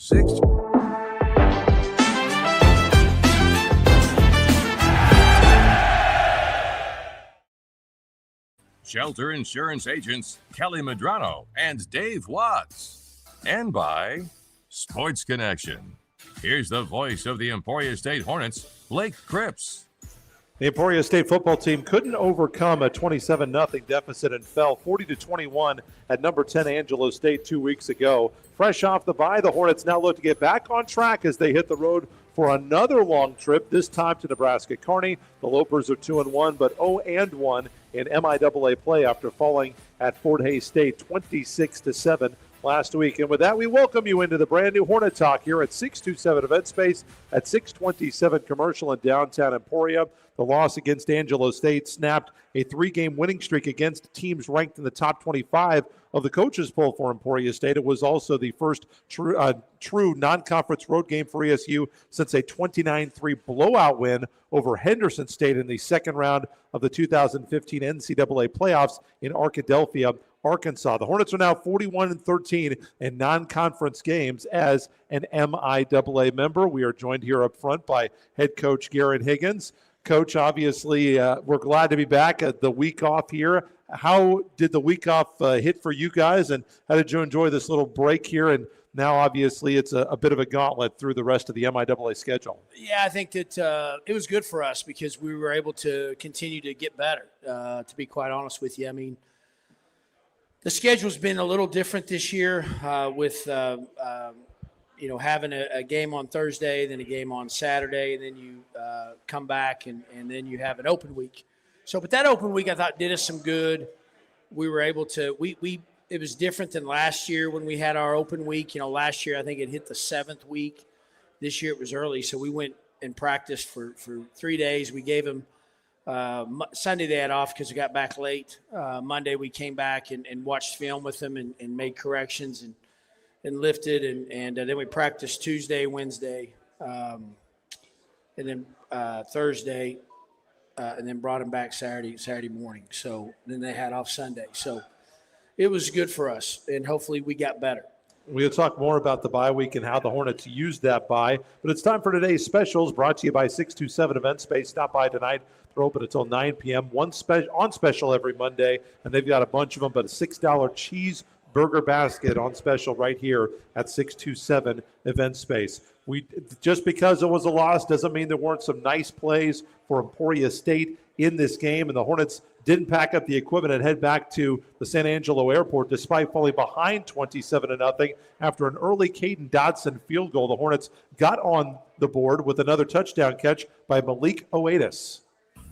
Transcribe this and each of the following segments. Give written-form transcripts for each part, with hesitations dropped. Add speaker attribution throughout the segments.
Speaker 1: 6. Shelter Insurance Agents Kelly Medrano and Dave Watts. And by Sports Connection. Here's the voice of the Emporia State Hornets, Blake Cripps.
Speaker 2: The Emporia State football team couldn't overcome a 27-0 deficit and fell 40-21 at number 10 Angelo State 2 weeks ago. Fresh off the bye, the Hornets now look to get back on track as they hit the road for another long trip, this time to Nebraska Kearney. The Lopers are 2-1, but 0-1 in MIAA play after falling at Fort Hays State 26-7 last week. And with that, we welcome you into the brand new Hornet Talk here at 627 Event Space at 627 Commercial in downtown Emporia. The loss against Angelo State snapped a 3-game winning streak against teams ranked in the top 25 of the coaches poll for Emporia State. It was also the first true non-conference road game for ESU since a 29-3 blowout win over Henderson State in the second round of the 2015 NCAA playoffs in Arkadelphia, Arkansas. The Hornets are now 41-13 in non-conference games as an MIAA member. We are joined here up front by head coach Garrett Higgins. Coach, obviously, we're glad to be back at the week off here. How did the week off hit for you guys, and how did you enjoy this little break here? And now, obviously, it's a bit of a gauntlet through the rest of the MIAA schedule.
Speaker 3: Yeah, I think that it was good for us because we were able to continue to get better, to be quite honest with you. I mean, the schedule's been a little different this year with having a game on Thursday, then a game on Saturday, and then you come back and then you have an open week. So, but that open week I thought did us some good. We were able to it was different than last year when we had our open week. You know, last year I think it hit the 7th week. This year it was early, so we went and practiced for 3 days. We gave them Sunday they had off because we got back late. Monday we came back and watched film with them and made corrections and lifted, and then we practiced Tuesday, Wednesday, and then Thursday, and then brought them back Saturday morning. So then they had off Sunday. So it was good for us, and hopefully we got better.
Speaker 2: We'll talk more about the bye week and how the Hornets used that bye, but it's time for today's specials brought to you by 627 Event Space. Stop by tonight. They're open until 9 p.m. On special every Monday, and they've got a bunch of them, but a $6 cheese burger basket on special right here at 627 Event Space. Just because it was a loss doesn't mean there weren't some nice plays for Emporia State in this game, and the Hornets didn't pack up the equipment and head back to the San Angelo airport despite falling behind 27-0 after an early Caden Dodson field goal. The Hornets got on the board with another touchdown catch by Malik Oatis.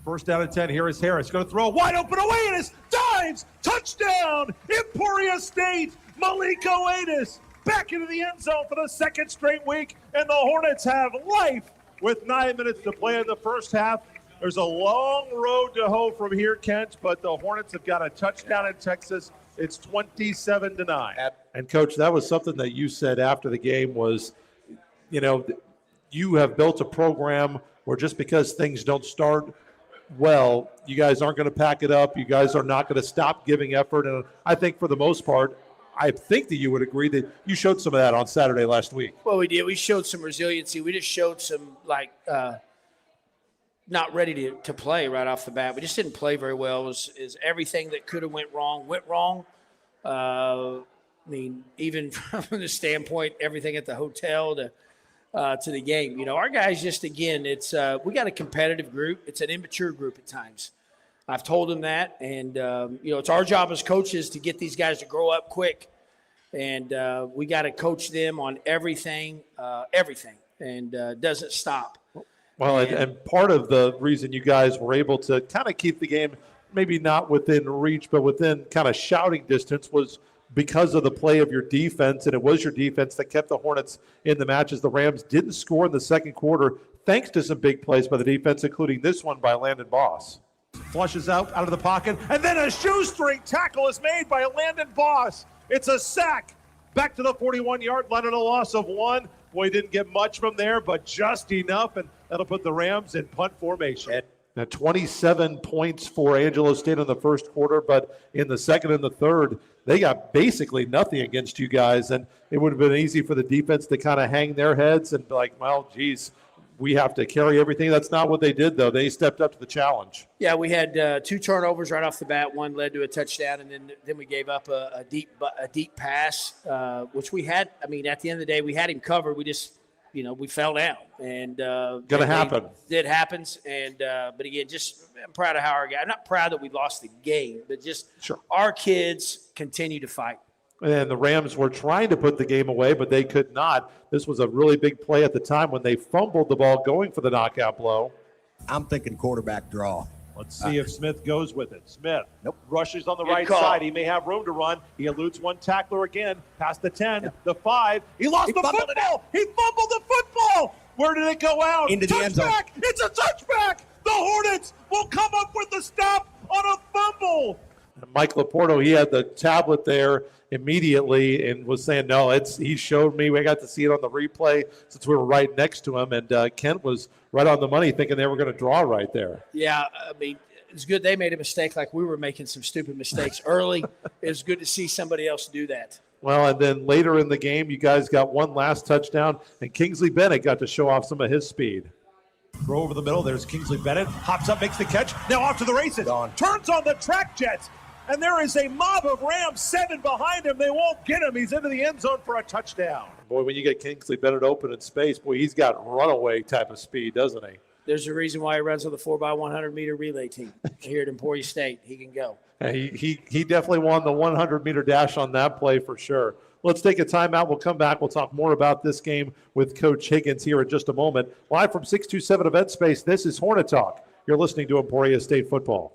Speaker 2: First down and 10, here is Harris. Going to throw wide open. Oatis dives. Touchdown. Emporia State. Malik Oatis back into the end zone for the second straight week. And the Hornets have life with 9 minutes to play in the first half. There's a long road to hoe from here, Kent, but the Hornets have got a touchdown in Texas. It's 27-9. And, Coach, that was something that you said after the game was, you have built a program where just because things don't start well, you guys aren't going to pack it up. You guys are not going to stop giving effort. And I think for the most part, I think that you would agree that you showed some of that on Saturday last week.
Speaker 3: Well, we did. We showed some resiliency. We just showed some, not ready to play right off the bat. We just didn't play very well. It was everything that could have went wrong. I mean, even from the standpoint, everything at the hotel to the game. Our guys just, again, it's we got a competitive group. It's an immature group at times. I've told them that, and it's our job as coaches to get these guys to grow up quick, and we got to coach them on everything, and doesn't stop.
Speaker 2: Well, and part of the reason you guys were able to kind of keep the game maybe not within reach, but within kind of shouting distance was because of the play of your defense, and it was your defense that kept the Hornets in the matches. The Rams didn't score in the second quarter thanks to some big plays by the defense, including this one by Landon Boss. Flushes out of the pocket, and then a shoestring tackle is made by Landon Boss. It's a sack. Back to the 41-yard line and a loss of 1. Boy, he didn't get much from there, but just enough, and that'll put the Rams in punt formation. Now, 27 points for Angelo State in the first quarter, but in the second and the third, they got basically nothing against you guys, and it would have been easy for the defense to kind of hang their heads and be like, well, geez, we have to carry everything. That's not what they did, though. They stepped up to the challenge.
Speaker 3: Yeah, we had 2 turnovers right off the bat. One led to a touchdown, and then we gave up a deep pass, which we had. I mean, at the end of the day, we had him covered. We just, we fell down, and
Speaker 2: gonna happen.
Speaker 3: It happens, and but again, just I'm proud of how our guy. I'm not proud that we lost the game, but just our kids continue to fight.
Speaker 2: And the Rams were trying to put the game away, but they could not. This was a really big play at the time when they fumbled the ball going for the knockout blow.
Speaker 4: I'm thinking quarterback draw.
Speaker 2: Let's see if Smith goes with it. Smith rushes on the
Speaker 3: Good
Speaker 2: right
Speaker 3: call.
Speaker 2: side. He may have room to run. He eludes one tackler again, past the 10, the 5. He lost the football. He fumbled the football. Where did it go out?
Speaker 4: Into the end zone.
Speaker 2: Touchback. It's a touchback. The Hornets will come up with the stop on a fumble. And Mike Laporto, he had the tablet there immediately and was saying, no, he showed me. We got to see it on the replay since we were right next to him. And Kent was right on the money thinking they were going to draw right there.
Speaker 3: Yeah, I mean, it's good they made a mistake like we were making some stupid mistakes early. It was good to see somebody else do that.
Speaker 2: Well, and then later in the game, you guys got one last touchdown, and Kingsley Bennett got to show off some of his speed. Throw over the middle. There's Kingsley Bennett. Hops up, makes the catch. Now off to the races. Turns on the track jets. And there is a mob of Rams, 7 behind him. They won't get him. He's into the end zone for a touchdown. Boy, when you get Kingsley Bennett open in space, boy, he's got runaway type of speed, doesn't he?
Speaker 3: There's a reason why he runs on the 4x100-meter relay team here at Emporia State. He can go.
Speaker 2: He definitely won the 100-meter dash on that play for sure. Let's take a timeout. We'll come back. We'll talk more about this game with Coach Higgins here in just a moment. Live from 627 Event Space, this is Hornet Talk. You're listening to Emporia State Football.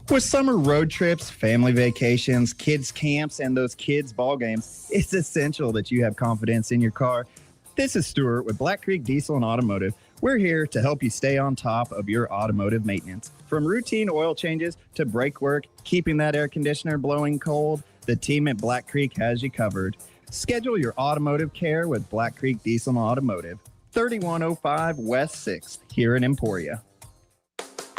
Speaker 5: With summer road trips, family vacations, kids' camps, and those kids' ball games, it's essential that you have confidence in your car. This is Stuart with Black Creek Diesel and Automotive. We're here to help you stay on top of your automotive maintenance. From routine oil changes to brake work, keeping that air conditioner blowing cold, the team at Black Creek has you covered. Schedule your automotive care with Black Creek Diesel and Automotive, 3105 West 6th here in Emporia.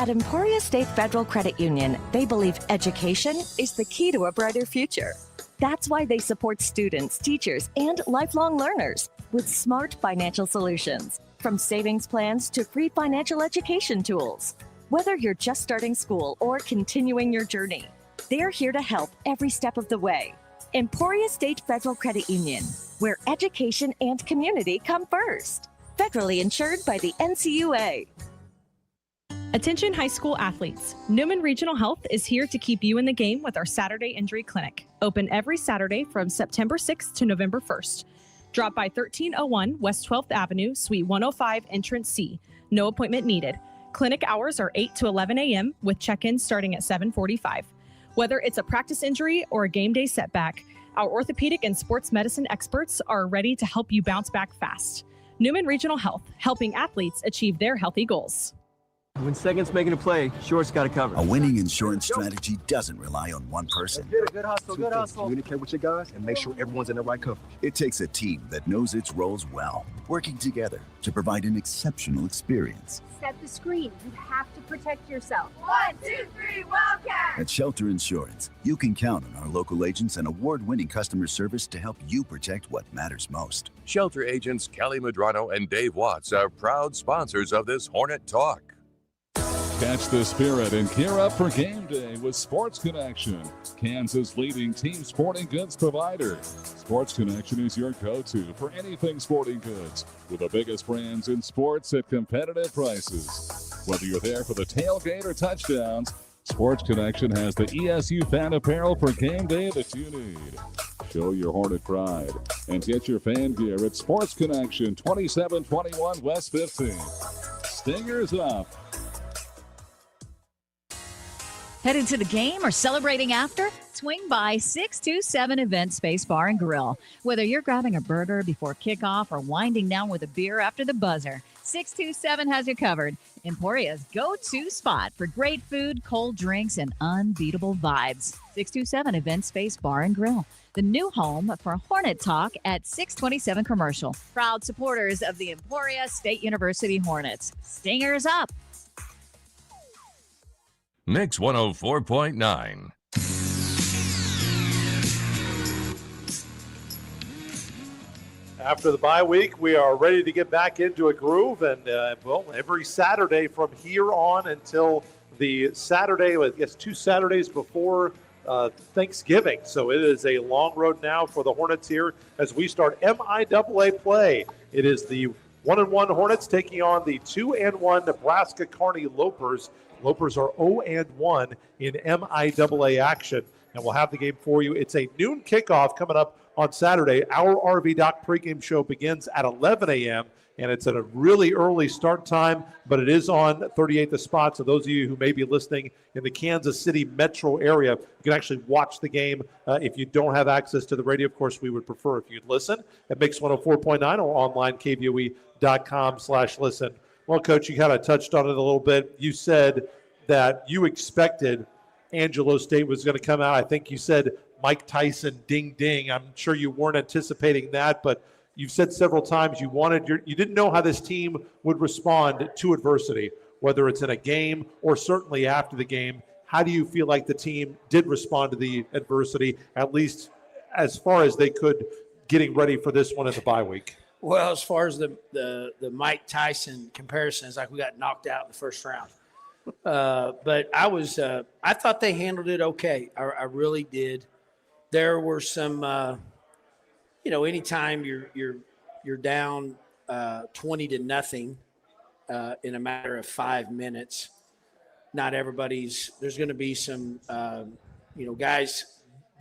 Speaker 6: At Emporia State Federal Credit Union, they believe education is the key to a brighter future. That's why they support students, teachers, and lifelong learners with smart financial solutions, from savings plans to free financial education tools. Whether you're just starting school or continuing your journey, they're here to help every step of the way. Emporia State Federal Credit Union, where education and community come first. Federally insured by the NCUA.
Speaker 7: Attention high school athletes. Newman Regional Health is here to keep you in the game with our Saturday Injury Clinic. Open every Saturday from September 6th to November 1st. Drop by 1301 West 12th Avenue, Suite 105, Entrance C. No appointment needed. Clinic hours are 8 to 11 a.m. with check-in starting at 7:45. Whether it's a practice injury or a game day setback, our orthopedic and sports medicine experts are ready to help you bounce back fast. Newman Regional Health, helping athletes achieve their healthy goals.
Speaker 8: When second's making a play, short's got to cover.
Speaker 9: A winning insurance strategy doesn't rely on one person.
Speaker 8: Good hustle, good hustle. Communicate with your guys and make sure everyone's in the right coverage.
Speaker 9: It takes a team that knows its roles well, working together to provide an exceptional experience.
Speaker 10: Set the screen. You have to protect yourself.
Speaker 11: 1, 2, 3, Wildcat!
Speaker 9: At Shelter Insurance, you can count on our local agents and award-winning customer service to help you protect what matters most.
Speaker 1: Shelter agents Kelly Medrano and Dave Watts are proud sponsors of this Hornet Talk.
Speaker 12: Catch the spirit and gear up for game day with Sports Connection, Kansas' leading team sporting goods provider. Sports Connection is your go-to for anything sporting goods, with the biggest brands in sports at competitive prices. Whether you're there for the tailgate or touchdowns, Sports Connection has the ESU fan apparel for game day that you need. Show your Hornet pride and get your fan gear at Sports Connection, 2721 West 15th. Stingers up.
Speaker 13: Headed to the game or celebrating after? Swing by 627 Event Space Bar and Grill. Whether you're grabbing a burger before kickoff or winding down with a beer after the buzzer, 627 has you covered. Emporia's go-to spot for great food, cold drinks, and unbeatable vibes. 627 Event Space Bar and Grill, the new home for Hornet Talk at 627 Commercial. Proud supporters of the Emporia State University Hornets. Stingers up!
Speaker 1: Mix 104.9.
Speaker 2: After the bye week, we are ready to get back into a groove. And, every Saturday from here on until the Saturday, I guess 2 Saturdays before Thanksgiving. So it is a long road now for the Hornets here as we start MIAA play. It is the 1-1 Hornets taking on the 2-1 Nebraska Kearney Lopers. Lopers are 0-1 in MIAA action. And we'll have the game for you. It's a noon kickoff coming up on Saturday. Our RV Doc pregame show begins at 11 a.m., and it's at a really early start time, but it is on 38 The Spot. So those of you who may be listening in the Kansas City metro area, you can actually watch the game. If you don't have access to the radio, of course, we would prefer if you'd listen at Mix 104.9 or online, KVOE.com/listen. Well, Coach, you kind of touched on it a little bit. You said that you expected Angelo State was going to come out. I think you said Mike Tyson, ding, ding. I'm sure you weren't anticipating that, but you've said several times you didn't know how this team would respond to adversity, whether it's in a game or certainly after the game. How do you feel like the team did respond to the adversity, at least as far as they could, getting ready for this one in the bye week?
Speaker 3: Well, as far as the Mike Tyson comparison, it's like we got knocked out in the first round. But I thought they handled it okay. I really did. There were some, anytime you're down 20-0 in a matter of 5 minutes, not everybody's. There's going to be some, guys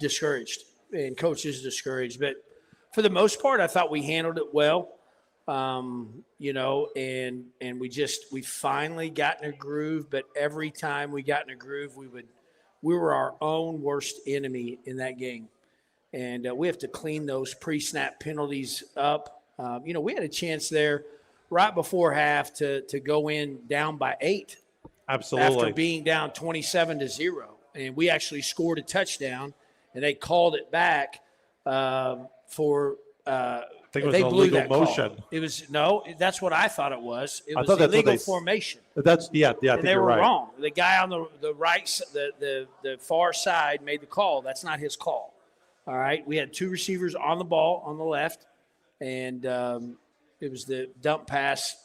Speaker 3: discouraged and coaches discouraged. But for the most part, I thought we handled it well. And we finally got in a groove, but every time we got in a groove, we were our own worst enemy in that game. And we have to clean those pre-snap penalties up. We had a chance there right before half to go in down by 8.
Speaker 2: Absolutely.
Speaker 3: After being down 27-0. And we actually scored a touchdown, and they called it back for
Speaker 2: I think it was an illegal motion.
Speaker 3: Call. It was that's what I thought it was. It was illegal formation.
Speaker 2: I think
Speaker 3: they were
Speaker 2: right.
Speaker 3: wrong. The guy on the right, the far side made the call. That's not his call. All right, we had 2 receivers on the ball on the left, and it was the dump pass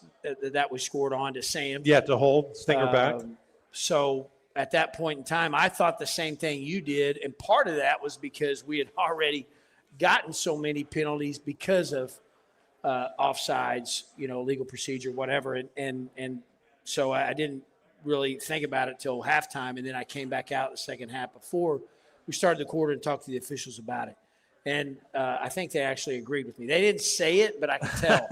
Speaker 3: that was scored on to Sam.
Speaker 2: Yeah, to hold Stinger back.
Speaker 3: So at that point in time, I thought the same thing you did, and part of that was because we had already gotten so many penalties because of offsides, legal procedure, whatever. And so I didn't really think about it till halftime. And then I came back out the second half before we started the quarter and talked to the officials about it. And I think they actually agreed with me. They didn't say it, but I could tell.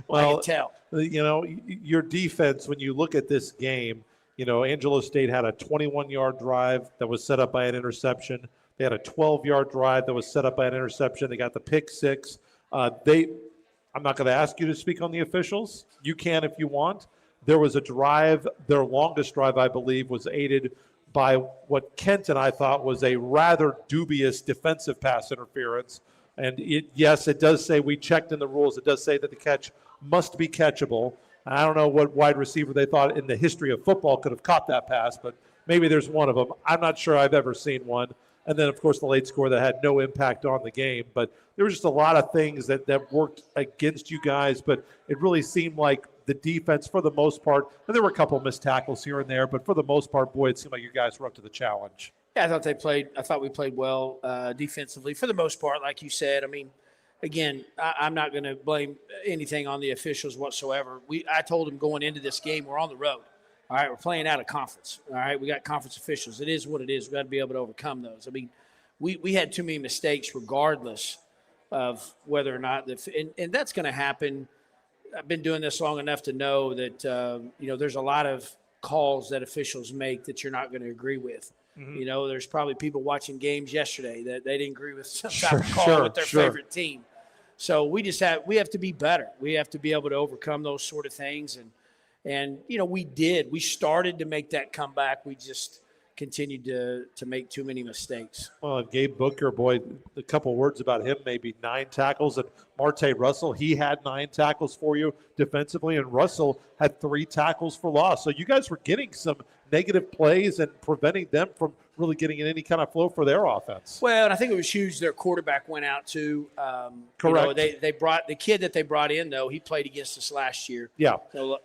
Speaker 2: Well,
Speaker 3: I could tell.
Speaker 2: Your defense, when you look at this game, Angelo State had a 21-yard drive that was set up by an interception. They had a 12-yard drive that was set up by an interception. They got the pick 6. I'm not going to ask you to speak on the officials. You can if you want. There was a drive. Their longest drive, I believe, was aided by what Kent and I thought was a rather dubious defensive pass interference. And it does say, we checked in the rules, it does say that the catch must be catchable. I don't know what wide receiver they thought in the history of football could have caught that pass, but maybe there's one of them. I'm not sure I've ever seen one. And then, of course, the late score that had no impact on the game. But there were just a lot of things that worked against you guys. But it really seemed like the defense, for the most part, and there were a couple of missed tackles here and there, but for the most part, boy, it seemed like you guys were up to the challenge.
Speaker 3: Yeah, I thought we played well defensively for the most part, like you said. I mean, again, I'm not going to blame anything on the officials whatsoever. I told them going into this game, we're on the road. All right, we're playing out of conference. All right, we got conference officials. It is what it is. We got to be able to overcome those. I mean, we had too many mistakes regardless of whether or not and that's going to happen. I've been doing this long enough to know that there's a lot of calls that officials make that you're not going to agree with. Mm-hmm. There's probably people watching games yesterday that they didn't agree with some type of call with their favorite team. So we have to be better. We have to be able to overcome those sort of things. And we did. We started to make that comeback. We just continued to make too many mistakes.
Speaker 2: Well, Gabe Booker, boy, a couple words about him, maybe 9 tackles. And Marte Russell, he had 9 tackles for you defensively, and Russell had 3 tackles for loss. So you guys were getting some negative plays and preventing them from really getting in any kind of flow for their offense.
Speaker 3: Well, and I think it was huge their quarterback went out too.
Speaker 2: Correct.
Speaker 3: They brought the kid that they brought in, though. He played against us last year.
Speaker 2: Yeah.
Speaker 3: So,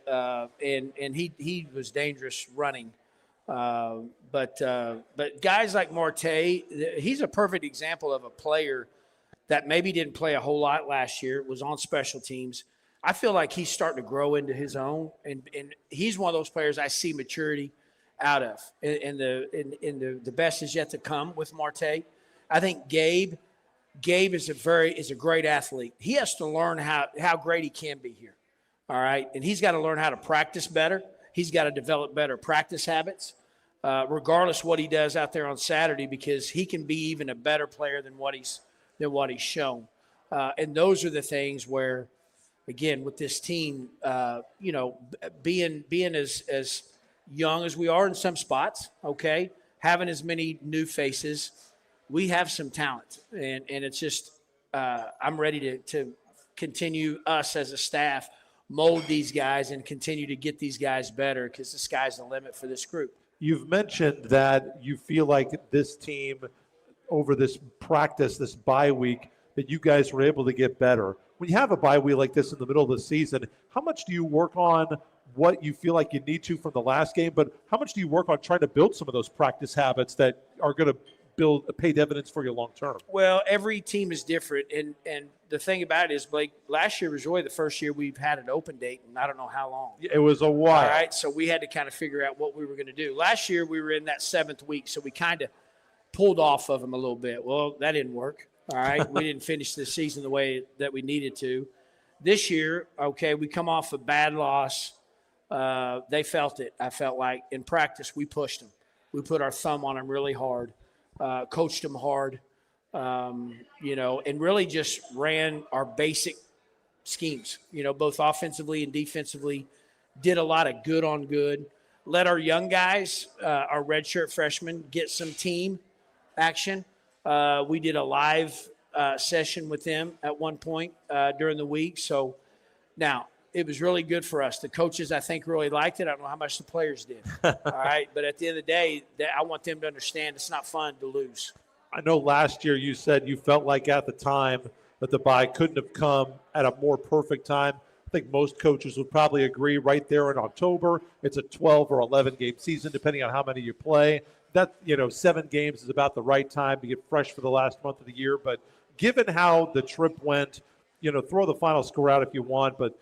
Speaker 3: and he was dangerous running. But guys like Marte, he's a perfect example of a player that maybe didn't play a whole lot last year, was on special teams. I feel like he's starting to grow into his own, and he's one of those players I see maturity out of. And the best is yet to come with Marte. I think Gabe is a great athlete. He has to learn how great he can be here. All right, and he's got to learn how to practice better. He's got to develop better practice habits, regardless what he does out there on Saturday, because he can be even a better player than what he's shown. And those are the things where, again, with this team, being as young as we are in some spots, okay, having as many new faces, we have some talent, and it's just I'm ready to continue us as a staff mold these guys and continue to get these guys better, because the sky's the limit for this group.
Speaker 2: You've mentioned that you feel like this team, over this practice, this bye week, that you guys were able to get better. When you have a bye week like this in the middle of the season, how much do you work on what you feel like you need to from the last game, but how much do you work on trying to build some of those practice habits that are going to pay dividends for you long term?
Speaker 3: Well, every team is different, and the thing about it is, Blake, last year was really the first year we've had an open date, and I don't know how long.
Speaker 2: It was a while.
Speaker 3: All right, so we had to kind of figure out what we were going to do. Last year we were in that 7th week, so we kind of pulled off of them a little bit. Well, that didn't work. All right, we didn't finish the season the way that we needed to. This year, okay, we come off a bad loss. They felt it. I felt like in practice we pushed them. We put our thumb on them really hard, coached them hard, and really just ran our basic schemes, both offensively and defensively. Did a lot of good on good. Let our young guys, our redshirt freshmen, get some team action. We did a live session with them at one point during the week. So now it was really good for us. The coaches, I think, really liked it. I don't know how much the players did. All right. But at the end of the day, I want them to understand it's not fun to lose.
Speaker 2: I know last year you said you felt like at the time that the bye couldn't have come at a more perfect time. I think most coaches would probably agree right there in October. It's a 12 or 11 game season, depending on how many you play. That, 7 games is about the right time to get fresh for the last month of the year. But given how the trip went, throw the final score out if you want, but,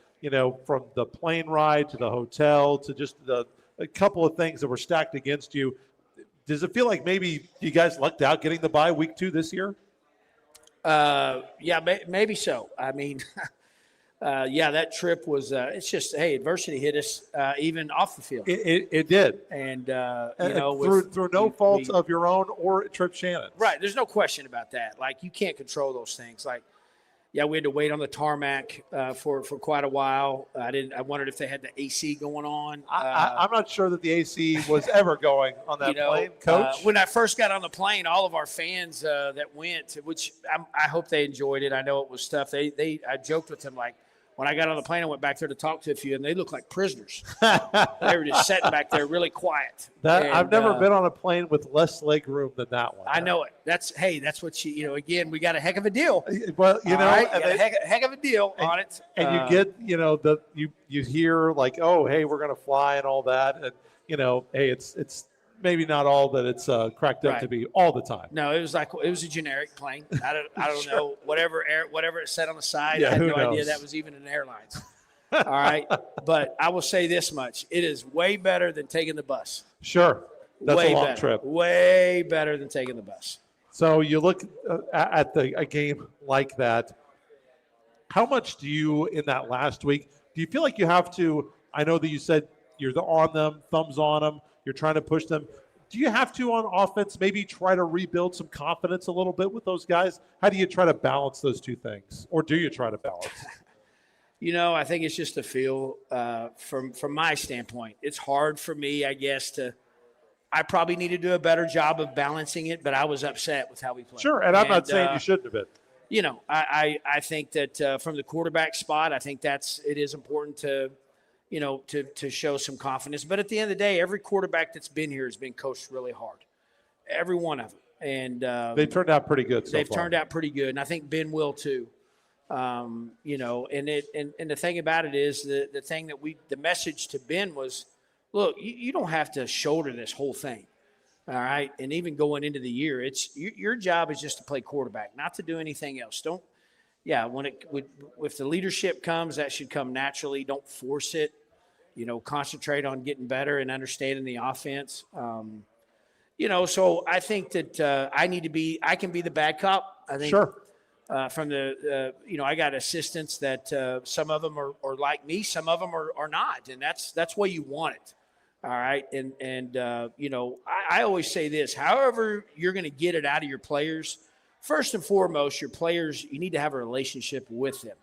Speaker 2: from the plane ride to the hotel to just a couple of things that were stacked against you, does it feel like maybe you guys lucked out getting the bye week 2 this year?
Speaker 3: Yeah, maybe so. I mean, that trip was, it's just, hey, adversity hit us even off the field.
Speaker 2: It did.
Speaker 3: And,
Speaker 2: through no fault of your own or Trip Shannon's.
Speaker 3: Right. There's no question about that. Like, you can't control those things. Like, yeah, we had to wait on the tarmac for quite a while. I wondered if they had the AC going on.
Speaker 2: I'm not sure that the AC was ever going on that plane, Coach.
Speaker 3: When I first got on the plane, all of our fans that went, which I hope they enjoyed it. I know it was tough. I joked with them, like, when I got on the plane, I went back there to talk to a few, and they looked like prisoners. They were just sitting back there really quiet.
Speaker 2: I've never been on a plane with less leg room than that one.
Speaker 3: I know it. That's what again, we got a heck of a deal.
Speaker 2: Well,
Speaker 3: right? A heck of a deal on it.
Speaker 2: And you get, you hear like, oh, hey, we're going to fly and all that. And, hey, it's maybe not all that it's cracked up to be all the time.
Speaker 3: No, it was a generic plane. I don't
Speaker 2: Sure.
Speaker 3: know, whatever it said on the side.
Speaker 2: Yeah,
Speaker 3: I had
Speaker 2: who
Speaker 3: no
Speaker 2: knows?
Speaker 3: idea that was even an airlines. All right, but I will say this much: it is way better than taking the bus.
Speaker 2: Sure, that's
Speaker 3: way
Speaker 2: a long
Speaker 3: better.
Speaker 2: trip.
Speaker 3: Way better than taking the bus.
Speaker 2: So you look at a game like that. How much do you, in that last week, do you feel like you have to? I know that you said you're on them, thumbs on them. You're trying to push them. Do you have to, on offense, maybe try to rebuild some confidence a little bit with those guys? How do you try to balance those two things? Or do you try to balance?
Speaker 3: I think it's just a feel from my standpoint. It's hard for me, I guess, I probably need to do a better job of balancing it, but I was upset with how we played.
Speaker 2: Sure, and I'm not saying you shouldn't have been.
Speaker 3: I think that from the quarterback spot, I think it is important to show some confidence. But at the end of the day, every quarterback that's been here has been coached really hard. every one of them. And
Speaker 2: they turned out pretty good so
Speaker 3: they've
Speaker 2: far.
Speaker 3: turned out pretty good, and I think Ben will too. You know, and the thing about it is the message to Ben was, look, you don't have to shoulder this whole thing. All right. And even going into the year, your job is just to play quarterback, not to do anything else. If the leadership comes, that should come naturally. Don't force it. You know, concentrate on getting better and understanding the offense. You know, so I think that I can be the bad cop. I think
Speaker 2: sure.
Speaker 3: From the, I got assistants that some of them are like me, some of them are not, and that's where you want it. All right, and I always say this: however you're going to get it out of your players, first and foremost, your players, you need to have a relationship with them.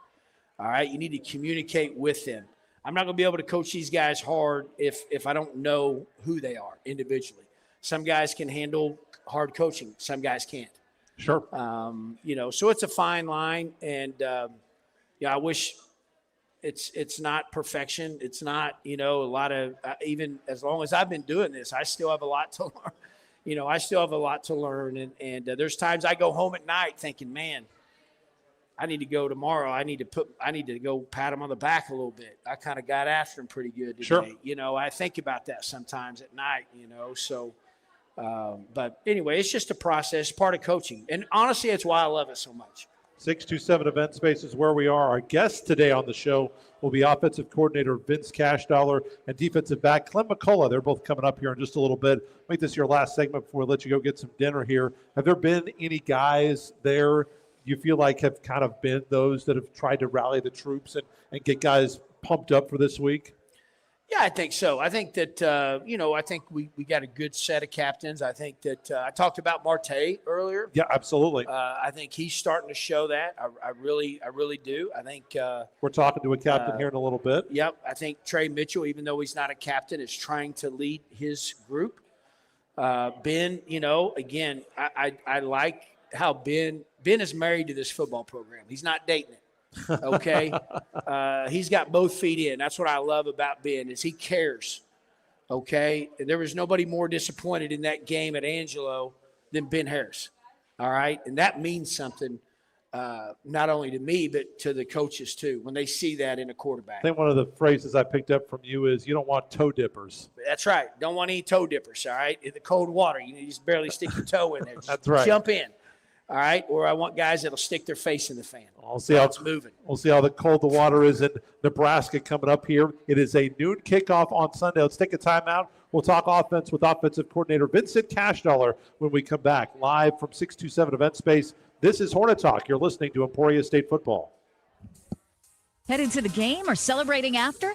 Speaker 3: All right, you need to communicate with them. I'm not going to be able to coach these guys hard if I don't know who they are individually. Some guys can handle hard coaching, some guys can't.
Speaker 2: Sure.
Speaker 3: So it's a fine line, and I wish it's not perfection. It's not, a lot of even as long as I've been doing this, I still have a lot to learn. I still have a lot to learn, and there's times I go home at night thinking, man, I need to go tomorrow. I need to go pat him on the back a little bit. I kind of got after him pretty good today.
Speaker 2: Sure.
Speaker 3: I think about that sometimes at night. So. But anyway, it's just a process, part of coaching. And honestly, it's why I love it so much.
Speaker 2: 627 Event Space is where we are. Our guest today on the show will be offensive coordinator Vince Cashdollar and defensive back Clem McCullough. They're both coming up here in just a little bit. Make this your last segment before we let you go get some dinner here. Have there been any guys there you feel like have kind of been those that have tried to rally the troops and get guys pumped up for this week?
Speaker 3: Yeah, I think so. I think that, I think we got a good set of captains. I think that I talked about Marte earlier.
Speaker 2: Yeah, absolutely.
Speaker 3: I think he's starting to show that. I really do. I think
Speaker 2: we're talking to a captain here in a little bit.
Speaker 3: Yep. I think Trey Mitchell, even though he's not a captain, is trying to lead his group. Ben, again, I like how Ben is married to this football program. He's not dating it. Okay. He's got both feet in. That's what I love about Ben is he cares. Okay. And there was nobody more disappointed in that game at Angelo than Ben Harris. All right. And that means something, not only to me, but to the coaches too, when they see that in a quarterback.
Speaker 2: I think one of the phrases I picked up from you is you don't want toe dippers.
Speaker 3: That's right. Don't want any toe dippers. All right. In the cold water, you just barely stick your toe in there. Just
Speaker 2: That's right.
Speaker 3: Jump in. All right, or I want guys that'll stick their face in the fan.
Speaker 2: We'll see how
Speaker 3: it's moving.
Speaker 2: We'll see how cold the water is in Nebraska coming up here. It is a noon kickoff on Sunday. Let's take a timeout. We'll talk offense with offensive coordinator Vincent Cashdollar when we come back live from 627 Event Space. This is Hornet Talk. You're listening to Emporia State Football.
Speaker 13: Headed to the game or celebrating after?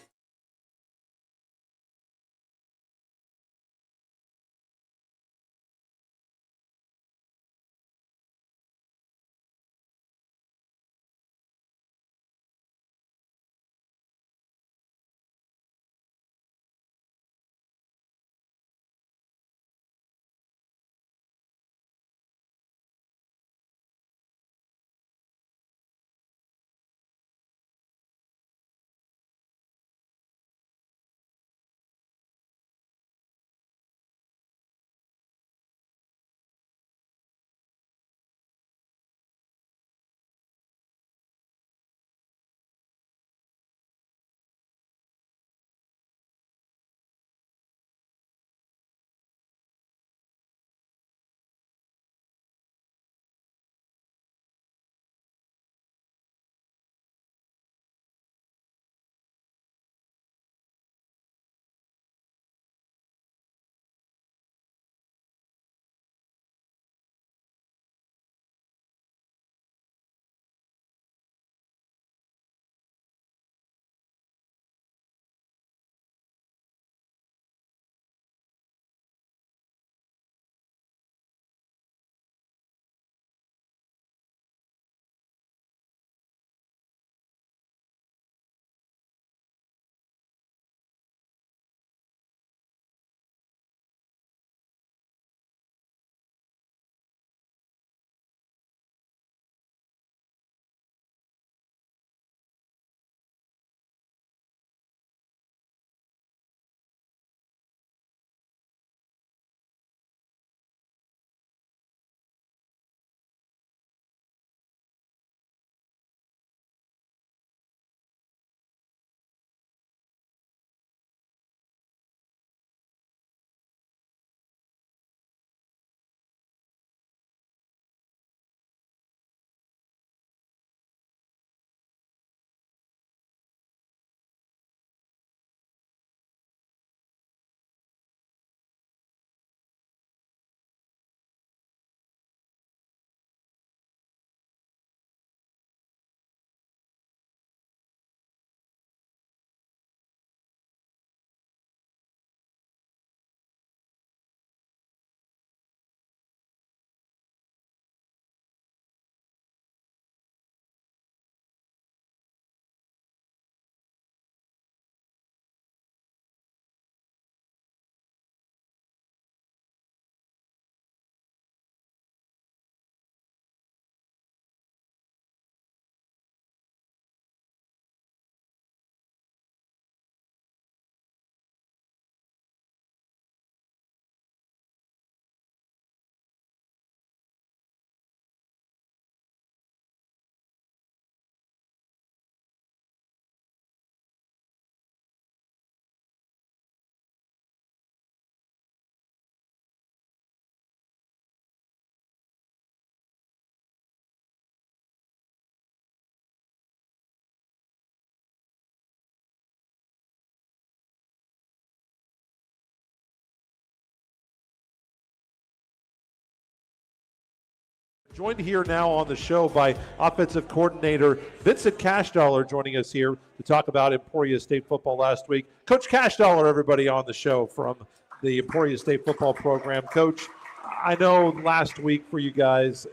Speaker 2: Joined here now on the show by offensive coordinator Vincent Cashdollar, joining us here to talk about Emporia State football last week. Coach Cashdollar, everybody on the show from the Emporia State football program. Coach, I know last week for you guys,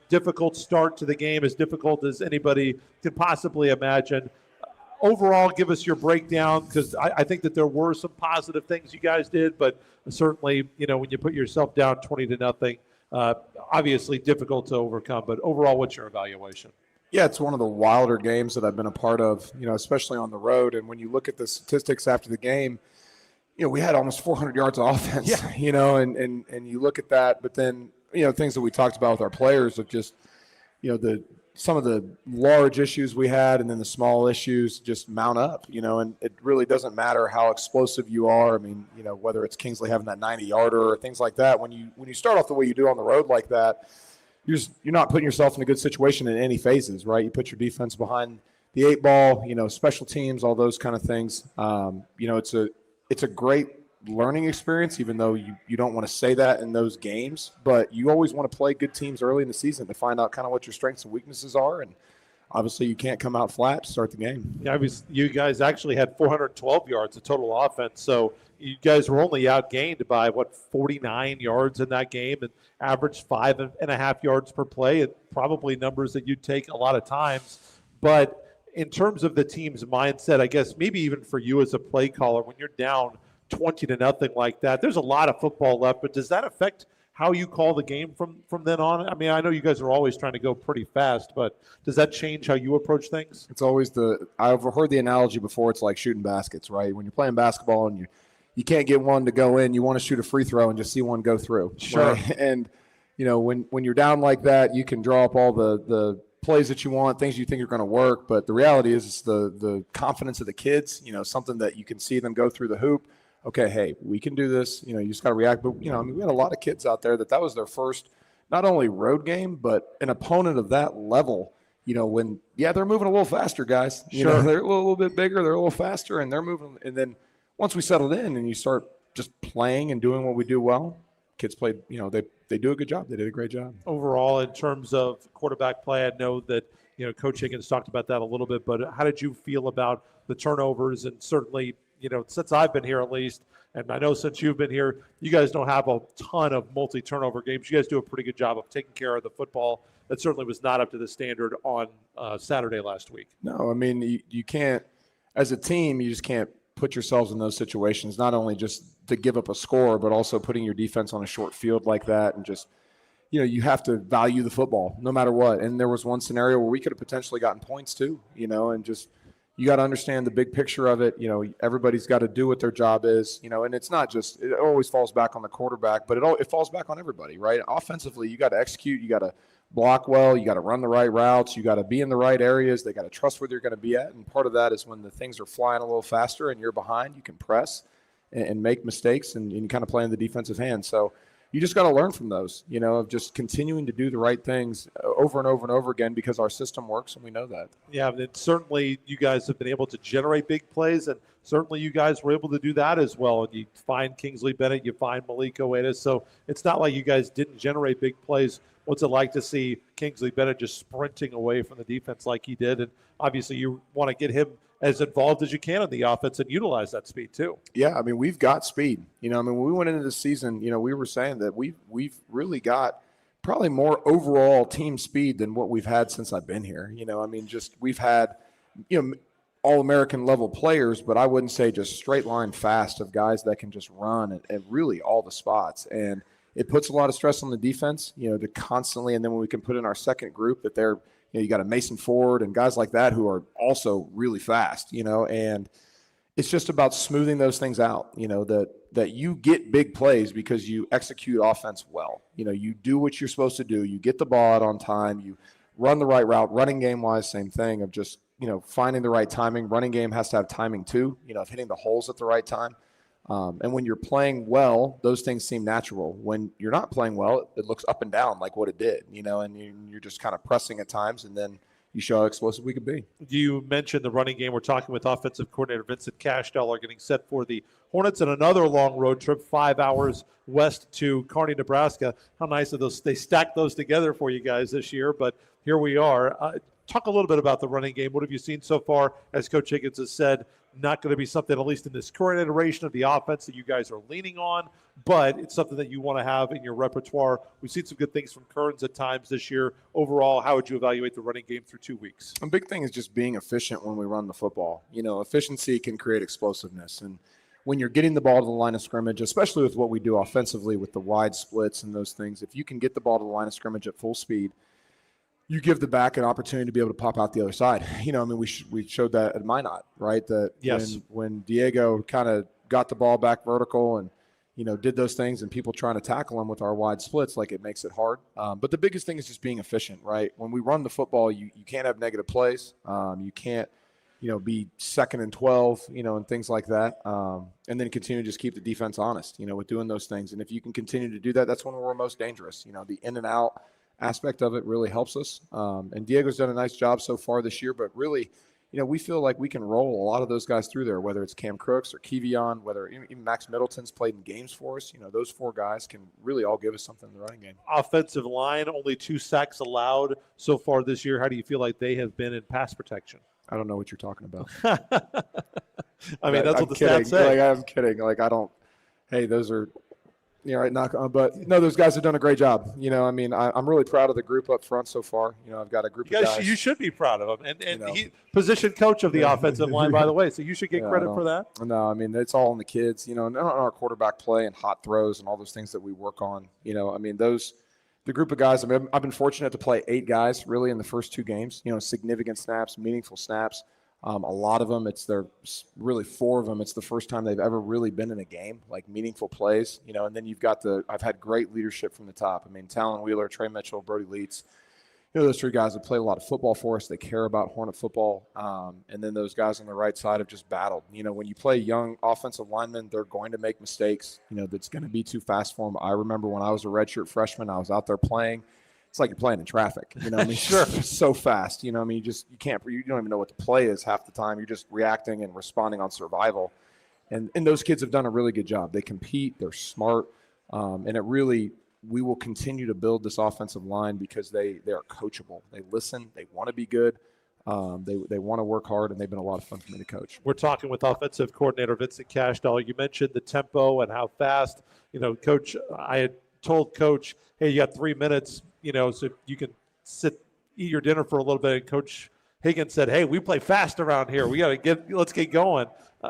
Speaker 2: difficult start to the game, as difficult as anybody could possibly imagine. Overall, give us your breakdown, because I think that there were some positive things you guys did, but certainly, when you put yourself down 20-0, obviously difficult to overcome. But overall, what's your evaluation?
Speaker 14: Yeah, it's one of the wilder games that I've been a part of, especially on the road. And when you look at the statistics after the game, we had almost 400 yards of offense, and you look at that, but then, things that we talked about with our players of just, some of the large issues we had and then the small issues just mount up, and it really doesn't matter how explosive you are. I mean, whether it's Kingsley having that 90-yarder or things like that, when you start off the way you do on the road like that, you're not putting yourself in a good situation in any phases, right? You put your defense behind the 8 ball, special teams, all those kind of things. It's a great learning experience, even though you don't want to say that in those games, but you always want to play good teams early in the season to find out kind of what your strengths and weaknesses are. And obviously you can't come out flat to start the game.
Speaker 2: Yeah, you guys actually had 412 yards of total offense. So you guys were only outgained by 49 yards in that game and averaged 5.5 yards per play. And probably numbers that you'd take a lot of times. But in terms of the team's mindset, I guess maybe even for you as a play caller, when you're down 20-0 like that, there's a lot of football left, but does that affect how you call the game from then on? I mean, I know you guys are always trying to go pretty fast, but does that change how you approach things?
Speaker 14: It's always I've heard the analogy before, it's like shooting baskets, right? When you're playing basketball and you can't get one to go in, you want to shoot a free throw and just see one go through.
Speaker 2: Sure.
Speaker 14: Right? And, when you're down like that, you can draw up all the plays that you want, things you think are going to work, but the reality is it's the confidence of the kids, something that you can see them go through the hoop. Okay, hey, we can do this. You just got to react. But, we had a lot of kids out there that was their first not only road game, but an opponent of that level, when, they're moving a little faster, guys.
Speaker 2: Sure.
Speaker 14: They're a little bit bigger, they're a little faster, and they're moving. And then once we settled in and you start just playing and doing what we do well, kids played, they do a good job. They did a great job.
Speaker 2: Overall, in terms of quarterback play, I know that, Coach Higgins talked about that a little bit, but how did you feel about the turnovers? And certainly, since I've been here at least, and I know since you've been here, you guys don't have a ton of multi-turnover games. You guys do a pretty good job of taking care of the football. That certainly was not up to the standard on Saturday last week.
Speaker 14: No, I mean, you can't, as a team, you just can't put yourselves in those situations, not only just to give up a score, but also putting your defense on a short field like that and just, you have to value the football no matter what. And there was one scenario where we could have potentially gotten points too, and just – you got to understand the big picture of it. Everybody's got to do what their job is, and it's not just, it always falls back on the quarterback, but it falls back on everybody, right? Offensively, you got to execute, you got to block well, you got to run the right routes, you got to be in the right areas, they got to trust where they're going to be at. And part of that is when the things are flying a little faster and you're behind, you can press and make mistakes and you kind of play in the defensive hand. So you just got to learn from those, of just continuing to do the right things over and over and over again because our system works and we know that.
Speaker 2: Yeah, and certainly you guys have been able to generate big plays, and certainly you guys were able to do that as well. And you find Kingsley Bennett, you find Malik Oedas, so it's not like you guys didn't generate big plays. What's it like to see Kingsley Bennett just sprinting away from the defense like he did? And obviously you want to get him as involved as you can in the offense and utilize that speed too.
Speaker 14: Yeah, I mean, we've got speed. When we went into the season, we were saying that we've really got probably more overall team speed than what we've had since I've been here. We've had, all-American level players, but I wouldn't say just straight line fast of guys that can just run at really all the spots. And it puts a lot of stress on the defense, to constantly, and then when we can put in our second group that they're, you got a Mason Ford and guys like that who are also really fast, and it's just about smoothing those things out, that you get big plays because you execute offense well. You do what you're supposed to do. You get the ball out on time. You run the right route. Running game-wise, same thing of just, finding the right timing. Running game has to have timing too, of hitting the holes at the right time. And when you're playing well, those things seem natural. When you're not playing well, it looks up and down like what it did, and you're just kind of pressing at times. And then, you show how explosive we could be.
Speaker 2: You mentioned the running game. We're talking with offensive coordinator Vincent Cashdell. Are getting set for the Hornets and another long road trip, 5 hours west to Kearney, Nebraska. How nice of those. They stacked those together for you guys this year, but here we are. Talk a little bit about the running game. What have you seen so far? As Coach Higgins has said, not going to be something, at least in this current iteration of the offense, that you guys are leaning on, but it's something that you want to have in your repertoire. We've seen some good things from Kearns at times this year. Overall, how would you evaluate the running game through 2 weeks?
Speaker 14: A big thing is just being efficient when we run the football. Efficiency can create explosiveness. And when you're getting the ball to the line of scrimmage, especially with what we do offensively with the wide splits and those things, if you can get the ball to the line of scrimmage at full speed, you give the back an opportunity to be able to pop out the other side. We showed that at Minot, right? That
Speaker 2: yes.
Speaker 14: when Diego kind of got the ball back vertical and, did those things and people trying to tackle him with our wide splits, like it makes it hard. But the biggest thing is just being efficient, right? When we run the football, you can't have negative plays. You can't, be 2nd and 12, and things like that. And then continue to just keep the defense honest, with doing those things. And if you can continue to do that, that's when we're most dangerous. The in and out aspect of it really helps us. And Diego's done a nice job so far this year, but really, we feel like we can roll a lot of those guys through there, whether it's Cam Crooks or Kevion, whether even Max Middleton's played in games for us. Those 4 guys can really all give us something in the running game.
Speaker 2: Offensive line, only 2 sacks allowed so far this year. How do you feel like they have been in pass protection?
Speaker 14: I don't know what you're talking about.
Speaker 2: I mean, that's what the
Speaker 14: kidding.
Speaker 2: stats say.
Speaker 14: I'm kidding. I don't – hey, those are – right, knock on. But, no, those guys have done a great job. I'm really proud of the group up front so far. I've got a group of guys. You
Speaker 2: should be proud of him. And he position coach of the offensive line, by the way, so you should get credit for that.
Speaker 14: No, it's all in the kids, and on our quarterback play and hot throws and all those things that we work on. The group of guys, I've been fortunate to play 8 guys really in the first 2 games, significant snaps, meaningful snaps. A lot of them, really 4 of them, it's the first time they've ever really been in a game, like meaningful plays, and then you've got I've had great leadership from the top. Talon Wheeler, Trey Mitchell, Brody Leitz, those 3 guys have played a lot of football for us. They care about Hornet football. And then those guys on the right side have just battled. When you play young offensive linemen, they're going to make mistakes, that's going to be too fast for them. I remember when I was a redshirt freshman, I was out there playing. It's like you're playing in traffic,
Speaker 2: Sure.
Speaker 14: It's so fast, you don't even know what the play is half the time. You're just reacting and responding on survival. And those kids have done a really good job. They compete, they're smart. And we will continue to build this offensive line because they are coachable. They listen, they want to be good. They want to work hard, and they've been a lot of fun for me to coach.
Speaker 2: We're talking with offensive coordinator Vincent Cashdell. You mentioned the tempo and how fast, Coach, I had told Coach, hey, you got 3 minutes, so you can eat your dinner for a little bit. And Coach Higgins said, hey, we play fast around here. Let's get going.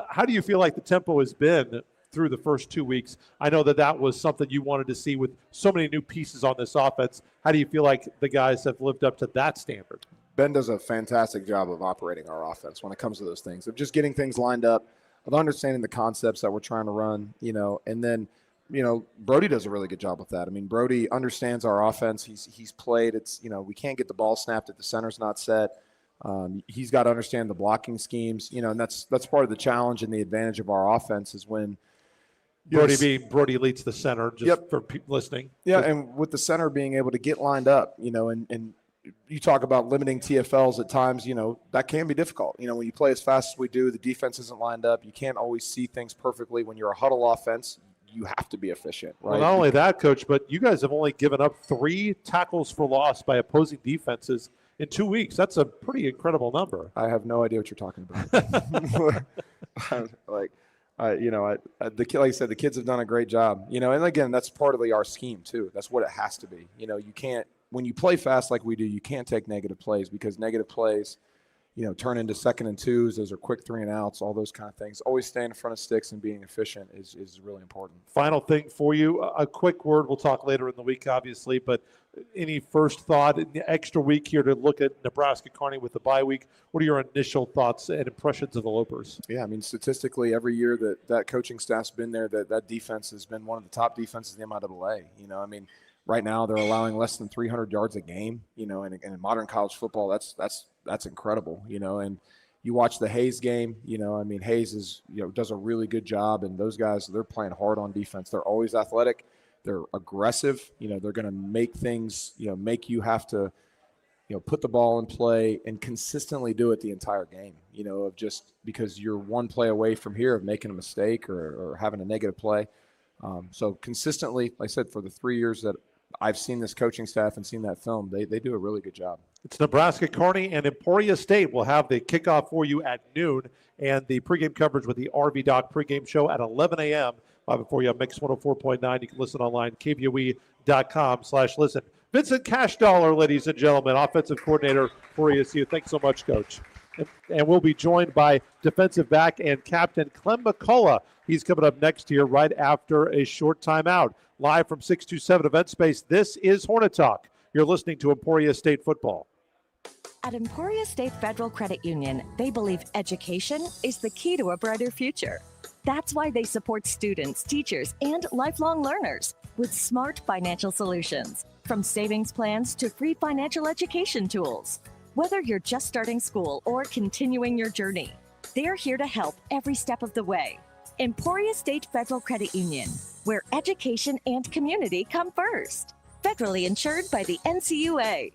Speaker 2: How do you feel like the tempo has been through the first 2 weeks? I know that was something you wanted to see with so many new pieces on this offense. How do you feel like the guys have lived up to that standard?
Speaker 14: Ben does a fantastic job of operating our offense when it comes to those things, of just getting things lined up, of understanding the concepts that we're trying to run, and then Brody does a really good job with that. Brody understands our offense. He's played. We can't get the ball snapped if the center's not set. He's got to understand the blocking schemes, and that's part of the challenge and the advantage of our offense is when
Speaker 2: Brody leads the center, for people listening.
Speaker 14: Yeah, and with the center being able to get lined up, and you talk about limiting TFLs at times, that can be difficult. When you play as fast as we do, the defense isn't lined up. You can't always see things perfectly. When you're a huddle offense, you have to be efficient, right?
Speaker 2: Well, not only that, Coach, but you guys have only given up 3 tackles for loss by opposing defenses in 2 weeks. That's a pretty incredible number.
Speaker 14: I have no idea what you're talking about. Like I said, the kids have done a great job, and again, that's part of our scheme too. That's what it has to be. You can't, when you play fast like we do, you can't take negative plays because negative plays, turn into 2nd and 2s. Those are quick 3 and outs, all those kind of things. Always staying in front of sticks and being efficient is really important.
Speaker 2: Final thing for you, a quick word. We'll talk later in the week, obviously, but any first thought in the extra week here to look at Nebraska Kearney with the bye week? What are your initial thoughts and impressions of the Lopers?
Speaker 14: Yeah, statistically, every year that coaching staff's been there, that defense has been one of the top defenses in the MIAA. Right now they're allowing less than 300 yards a game, and in modern college football, that's incredible, and you watch the Hayes game, Hayes does a really good job, and those guys, they're playing hard on defense. They're always athletic. They're aggressive. They're going to make things, make you have to, put the ball in play and consistently do it the entire game, of just because you're one play away from here of making a mistake or having a negative play. So consistently, like I said, for the 3 years that I've seen this coaching staff and seen that film, they do a really good job.
Speaker 2: It's Nebraska, Kearney, and Emporia State will have the kickoff for you at noon, and the pregame coverage with the RV Doc pregame show at 11 a.m. Live for you on Mix 104.9. You can listen online, kvoe.com/listen. Vincent Cashdollar, ladies and gentlemen, offensive coordinator for ESU. Thanks so much, Coach. And we'll be joined by defensive back and captain Clem McCullough. He's coming up next here right after a short timeout. Live from 627 Event Space, this is Hornet Talk. You're listening to Emporia State Football.
Speaker 6: At Emporia State Federal Credit Union, they believe education is the key to a brighter future. That's why they support students, teachers, and lifelong learners with smart financial solutions, from savings plans to free financial education tools. Whether you're just starting school or continuing your journey, they're here to help every step of the way. Emporia State Federal Credit Union, where education and community come first. Federally insured by the NCUA.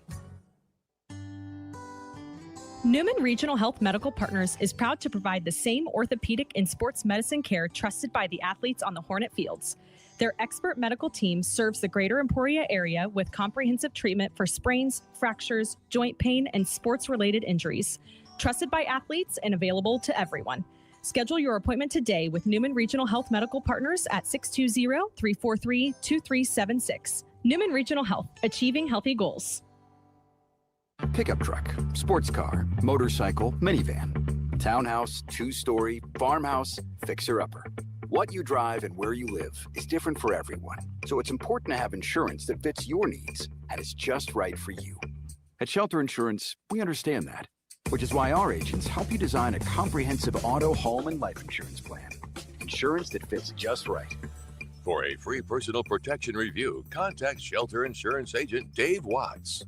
Speaker 7: Newman Regional Health Medical Partners is proud to provide the same orthopedic and sports medicine care trusted by the athletes on the Hornet fields. Their expert medical team serves the greater Emporia area with comprehensive treatment for sprains, fractures, joint pain, and sports-related injuries. Trusted by athletes and available to everyone. Schedule your appointment today with Newman Regional Health Medical Partners at 620-343-2376. Newman Regional Health, achieving healthy goals.
Speaker 15: Pickup truck, sports car, motorcycle, minivan, townhouse, two-story, farmhouse, fixer-upper. What you drive and where you live is different for everyone, so it's important to have insurance that fits your needs and is just right for you. At Shelter Insurance, we understand that, which is why our agents help you design a comprehensive auto, home, and life insurance plan. Insurance that fits just right.
Speaker 1: For a free personal protection review, contact Shelter Insurance agent Dave Watts.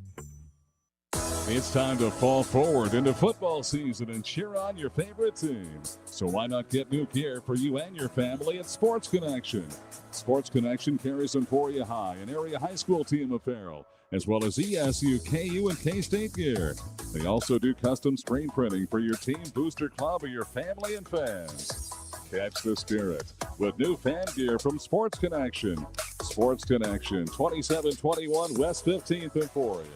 Speaker 12: It's time to fall forward into football season and cheer on your favorite team. So why not get new gear for you and your family at Sports Connection? Sports Connection carries Emporia High and area high school team apparel, as well as ESU, KU, and K-State gear. They also do custom screen printing for your team, booster club, or your family and fans. Catch the spirit with new fan gear from Sports Connection. Sports Connection, 2721 West 15th Emporia.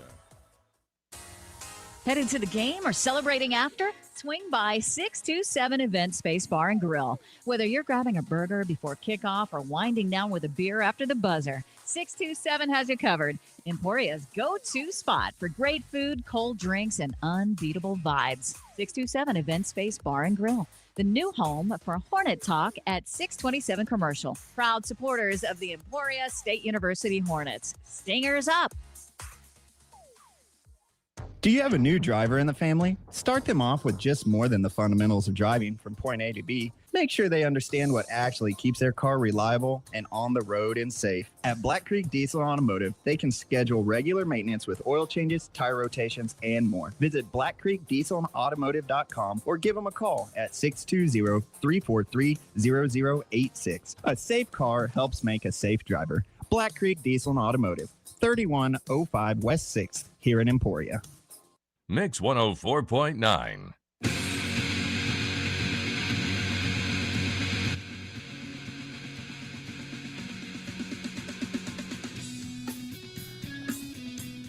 Speaker 13: Headed to the game or celebrating after? Swing by 627 Event Space Bar and Grill. Whether you're grabbing a burger before kickoff or winding down with a beer after the buzzer, 627 has you covered. Emporia's go-to spot for great food, cold drinks, and unbeatable vibes. 627 Event Space Bar and Grill, the new home for Hornet Talk at 627 Commercial. Proud supporters of the Emporia State University Hornets. Stingers up!
Speaker 5: Do you have a new driver in the family? Start them off with just more than the fundamentals of driving from point A to B. Make sure they understand what actually keeps their car reliable and on the road and safe. At Black Creek Diesel Automotive, they can schedule regular maintenance with oil changes, tire rotations, and more. Visit blackcreekdieselautomotive.com or give them a call at 620-343-0086. A safe car helps make a safe driver. Black Creek Diesel Automotive, 3105 West 6th, here in Emporia.
Speaker 1: Mix 104.9.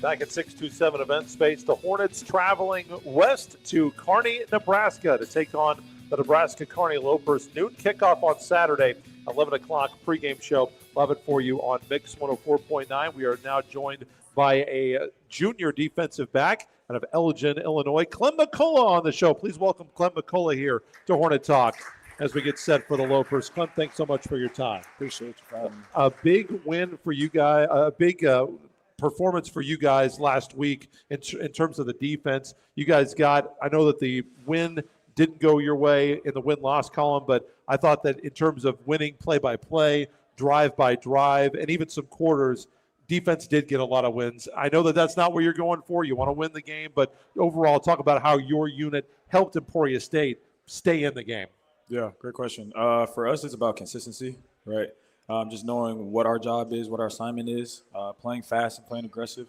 Speaker 2: Back at 627 Event Space, the Hornets traveling west to Kearney, Nebraska to take on the Nebraska Kearney Lopers. Noon kickoff on Saturday, 11 o'clock pregame show. Love it for you on Mix 104.9. We are now joined by a junior defensive back out of Elgin, Illinois, Clem McCullough on the show. Please welcome Clem McCullough here to Hornet Talk as we get set for the Lopers. Clem, thanks so much for your time.
Speaker 16: Appreciate you for having me.
Speaker 2: A big win for you guys, a big performance for you guys last week in terms of the defense. You guys got, I know that the win didn't go your way in the win-loss column, but I thought that in terms of winning play-by-play, drive-by-drive, and even some quarters, defense did get a lot of wins. I know that that's not where you're going for. You want to win the game, but overall, talk about how your unit helped Emporia State stay in the game.
Speaker 16: Yeah, great question. For us, it's about consistency, right? Just knowing what our job is, what our assignment is, playing fast and playing aggressive.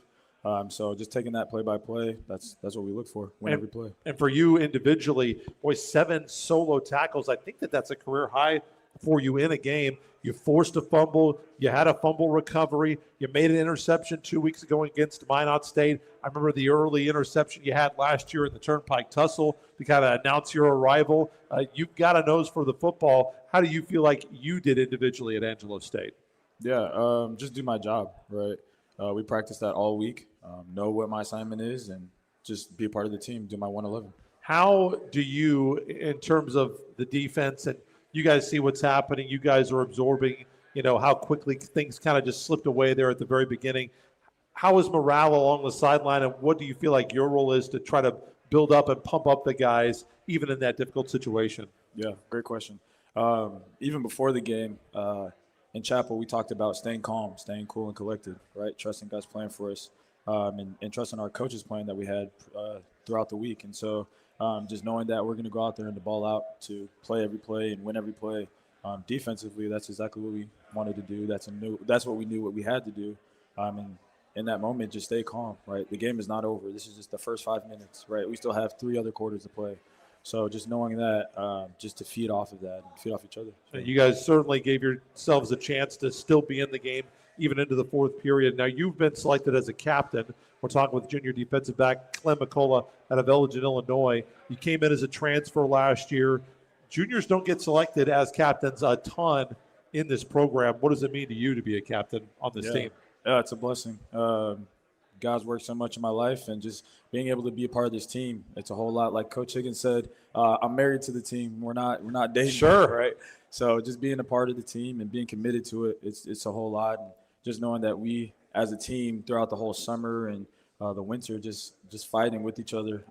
Speaker 16: So just taking that play by play, that's what we look for. Win every play.
Speaker 2: And for you individually, boy, 7 solo tackles. I think that's a career high for you in a game. You forced a fumble. You had a fumble recovery. You made an interception 2 weeks ago against Minot State. I remember the early interception you had last year in the Turnpike Tussle to kind of announce your arrival. You've got a nose for the football. How do you feel like you did individually at Angelo State?
Speaker 16: Yeah, just do my job, right? We practice that all week, know what my assignment is, and just be a part of the team, do my 111.
Speaker 2: How do you, in terms of the defense, and you guys see what's happening, you guys are absorbing, how quickly things kind of just slipped away there at the very beginning. How is morale along the sideline, and what do you feel like your role is to try to build up and pump up the guys, even in that difficult situation?
Speaker 16: Yeah, great question. Even before the game, in Chapel, we talked about staying calm, staying cool and collected, right? Trusting God's plan for us, and trusting our coach's plan that we had throughout the week. And so just knowing that we're going to go out there and the ball out to play every play and win every play. Defensively, that's exactly what we wanted to do. That's what we knew what we had to do. And in that moment, just stay calm, right? The game is not over. This is just the first 5 minutes, right? We still have 3 other quarters to play. So just knowing that, just to feed off of that and feed off each other. So.
Speaker 2: You guys certainly gave yourselves a chance to still be in the game, even into the fourth period. Now, you've been selected as a captain. We're talking with junior defensive back Clem McCullough out of Elgin, Illinois. You came in as a transfer last year. Juniors don't get selected as captains a ton in this program. What does it mean to you to be a captain on this team?
Speaker 16: Yeah, it's a blessing. God's worked so much in my life, and just being able to be a part of this team, it's a whole lot. Like Coach Higgins said, I'm married to the team. We're not dating.
Speaker 2: Sure.
Speaker 16: Right? So just being a part of the team and being committed to it, it's a whole lot. And just knowing that we, as a team, throughout the whole summer and the winter, just fighting with each other,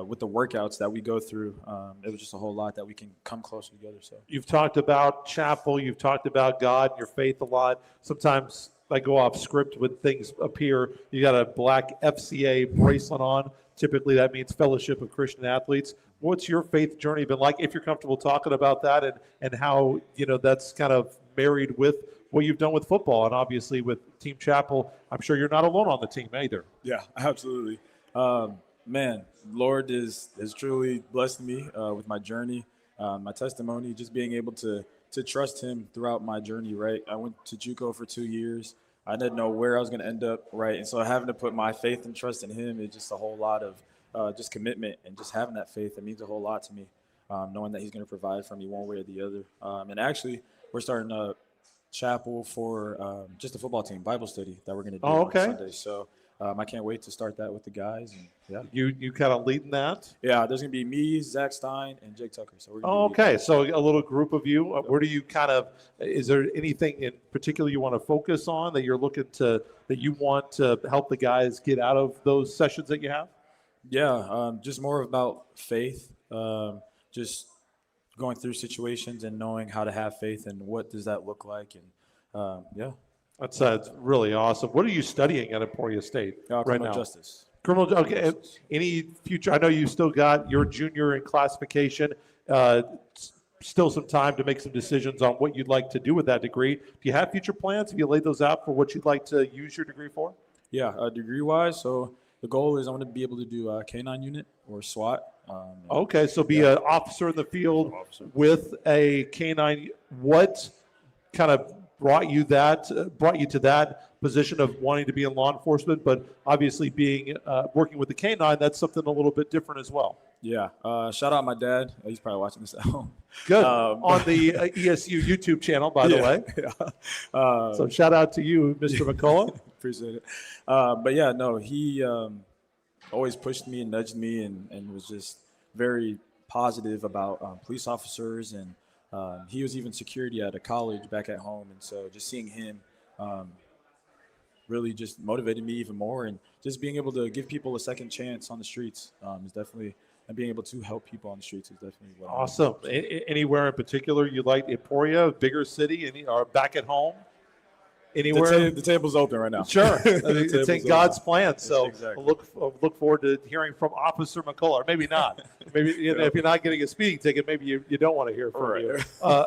Speaker 16: with the workouts that we go through, it was just a whole lot that we can come closer together. So
Speaker 2: you've talked about Chapel, you've talked about God and your faith a lot. Sometimes I go off script when things appear. You got a black FCA bracelet on. Typically that means Fellowship of Christian Athletes. What's your faith journey been like, if you're comfortable talking about that, and how that's kind of married with what you've done with football and obviously with Team Chapel? I'm sure you're not alone on the team either.
Speaker 16: Yeah, absolutely. Man, Lord has truly blessed me with my journey, my testimony, just being able to trust him throughout my journey, right? I went to JUCO for 2 years. I didn't know where I was going to end up, right? And so having to put my faith and trust in him is just a whole lot of just commitment, and just having that faith, it means a whole lot to me, knowing that he's going to provide for me one way or the other. And actually, we're starting a chapel for just a football team, Bible study that we're going to do on Sunday. So I can't wait to start that with the guys. And yeah,
Speaker 2: you kind of leading that?
Speaker 16: Yeah, there's going to be me, Zach Stein, and Jake Tucker. So
Speaker 2: So a little group of you. Where do you is there anything in particular you want to focus on that you're looking that you want to help the guys get out of those sessions that you have?
Speaker 16: Yeah, just more about faith, just going through situations and knowing how to have faith and what does that look like. And yeah.
Speaker 2: That's really awesome. What are you studying at Emporia State right
Speaker 16: criminal
Speaker 2: now?
Speaker 16: Justice.
Speaker 2: Okay. Any future? I know you still got your junior in classification. Still some time to make some decisions on what you'd like to do with that degree. Do you have future plans? Have you laid those out for what you'd like to use your degree for?
Speaker 16: Yeah, degree-wise. So the goal is I want to be able to do a K-9 unit or SWAT.
Speaker 2: Okay, so be an officer in the field with a K-9. What kind of brought you to that position of wanting to be in law enforcement, but obviously being working with the K-9, that's something a little bit different as well.
Speaker 16: Yeah. Shout out my dad. He's probably watching this at home.
Speaker 2: Good. On the ESU YouTube channel, by the way.
Speaker 16: Yeah.
Speaker 2: So shout out to you, Mr. McCullough.
Speaker 16: Appreciate it. But yeah, no, he always pushed me and nudged me and was just very positive about police officers, and he was even security at a college back at home. And so just seeing him really just motivated me even more, and just being able to give people a second chance on the streets is definitely, and being able to help people on the streets is definitely what
Speaker 2: awesome. Anywhere in particular you like? Emporia, bigger city, or back at home? Anywhere?
Speaker 16: The table's open right now.
Speaker 2: Sure. It's in God's plan. So
Speaker 16: exactly.
Speaker 2: look forward to hearing from Officer McCullough. Or maybe not. Maybe if you're not getting a speeding ticket, maybe you don't want to hear from you.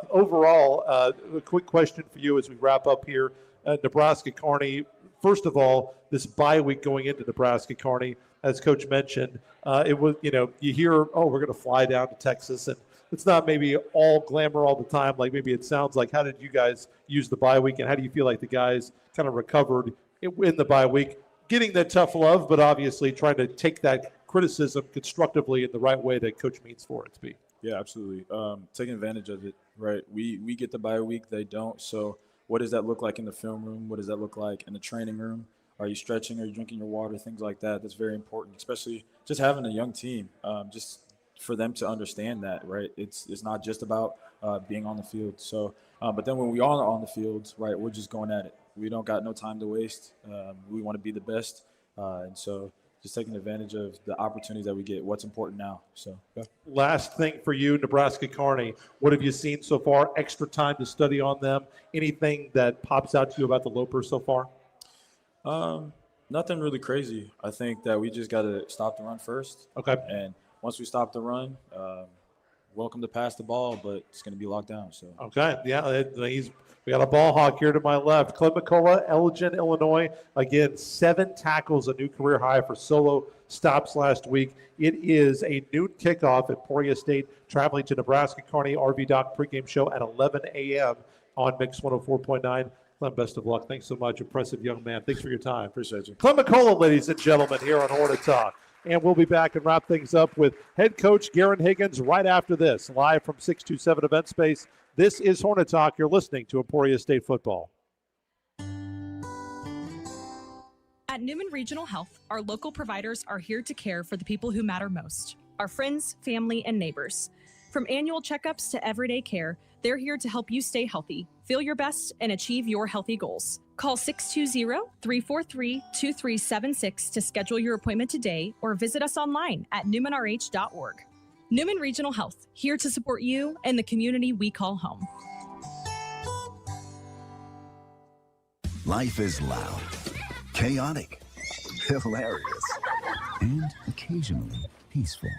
Speaker 2: Overall, a quick question for you as we wrap up here. Nebraska Kearney, first of all, this bye week going into Nebraska, Kearney, as Coach mentioned, it was, you hear, oh, we're going to fly down to Texas, and it's not maybe all glamour all the time, like maybe it sounds like. How did you guys use the bye week, and how do you feel like the guys kind of recovered in the bye week, getting that tough love, but obviously trying to take that criticism constructively in the right way that Coach means for it to be?
Speaker 16: Yeah, absolutely. Taking advantage of it, right? We get the bye week, they don't. So what does that look like in the film room? What does that look like in the training room? Are you stretching? Are you drinking your water? Things like that. That's very important, especially just having a young team, just for them to understand that, right? It's not just about being on the field. So, but then when we are on the fields, right, we're just going at it. We don't got no time to waste. We want to be the best. And so just taking advantage of the opportunities that we get, what's important now. So, yeah.
Speaker 2: Last thing for you, Nebraska Kearney, what have you seen so far? Extra time to study on them? Anything that pops out to you about the Lopers so far?
Speaker 16: Nothing really crazy. I think that we just got to stop the run first.
Speaker 2: Okay.
Speaker 16: And once we stop the run, welcome to pass the ball, but it's going to be locked down. So.
Speaker 2: Okay, yeah, we got a ball hawk here to my left. Clint McCullough, Elgin, Illinois. Again, 7 tackles, a new career high for solo stops last week. It is a noon kickoff at Emporia State, traveling to Nebraska Kearney RV Doc pregame show at 11 a.m. on Mix 104.9. Clint, best of luck. Thanks so much. Impressive young man. Thanks for your time.
Speaker 16: Appreciate you.
Speaker 2: Clint McCullough, ladies and gentlemen, here on Hornet Talk. And we'll be back and wrap things up with head coach Garen Higgins right after this, live from 627 Event Space. This is Hornet Talk. You're listening to Emporia State Football.
Speaker 7: At Newman Regional Health, our local providers are here to care for the people who matter most, our friends, family, and neighbors. From annual checkups to everyday care, they're here to help you stay healthy, feel your best, and achieve your healthy goals. Call 620-343-2376 to schedule your appointment today or visit us online at newmanrh.org. Newman Regional Health, here to support you and the community we call home.
Speaker 9: Life is loud, chaotic, hilarious, and occasionally peaceful.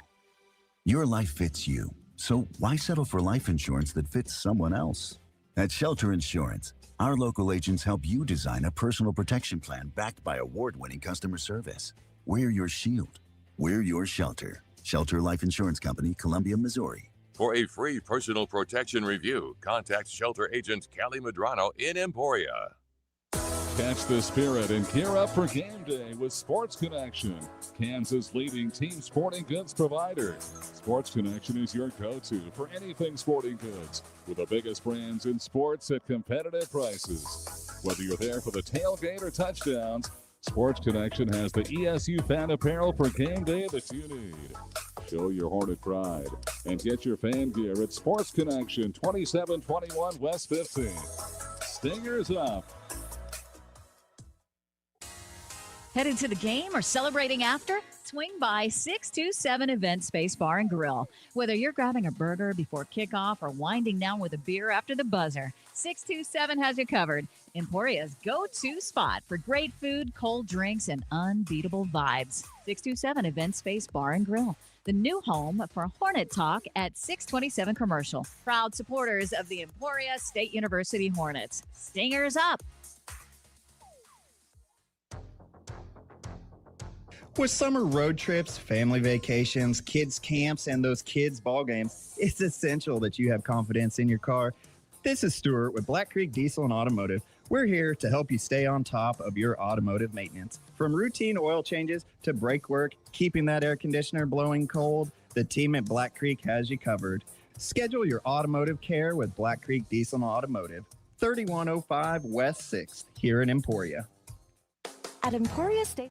Speaker 9: Your life fits you, so why settle for life insurance that fits someone else? At Shelter Insurance, our local agents help you design a personal protection plan backed by award-winning customer service. We're your shield. We're your shelter. Shelter Life Insurance Company, Columbia, Missouri.
Speaker 1: For a free personal protection review, contact Shelter Agent Kelly Medrano in Emporia.
Speaker 12: Catch the spirit and gear up for game day with Sports Connection, Kansas' leading team sporting goods provider. Sports Connection is your go-to for anything sporting goods, with the biggest brands in sports at competitive prices. Whether you're there for the tailgate or touchdowns, Sports Connection has the ESU fan apparel for game day that you need. Show your Hornet pride and get your fan gear at Sports Connection, 2721 West 15th. Stingers up.
Speaker 13: Headed to the game or celebrating after? Swing by 627 Event Space Bar and Grill. Whether you're grabbing a burger before kickoff or winding down with a beer after the buzzer, 627 has you covered. Emporia's go-to spot for great food, cold drinks, and unbeatable vibes. 627 Event Space Bar and Grill, the new home for Hornet Talk at 627 Commercial. Proud supporters of the Emporia State University Hornets. Stingers up!
Speaker 5: With summer road trips, family vacations, kids' camps, and those kids' ball games, it's essential that you have confidence in your car. This is Stuart with Black Creek Diesel and Automotive. We're here to help you stay on top of your automotive maintenance. From routine oil changes to brake work, keeping that air conditioner blowing cold, the team at Black Creek has you covered. Schedule your automotive care with Black Creek Diesel and Automotive, 3105 West 6th, here in Emporia.
Speaker 6: At Emporia State.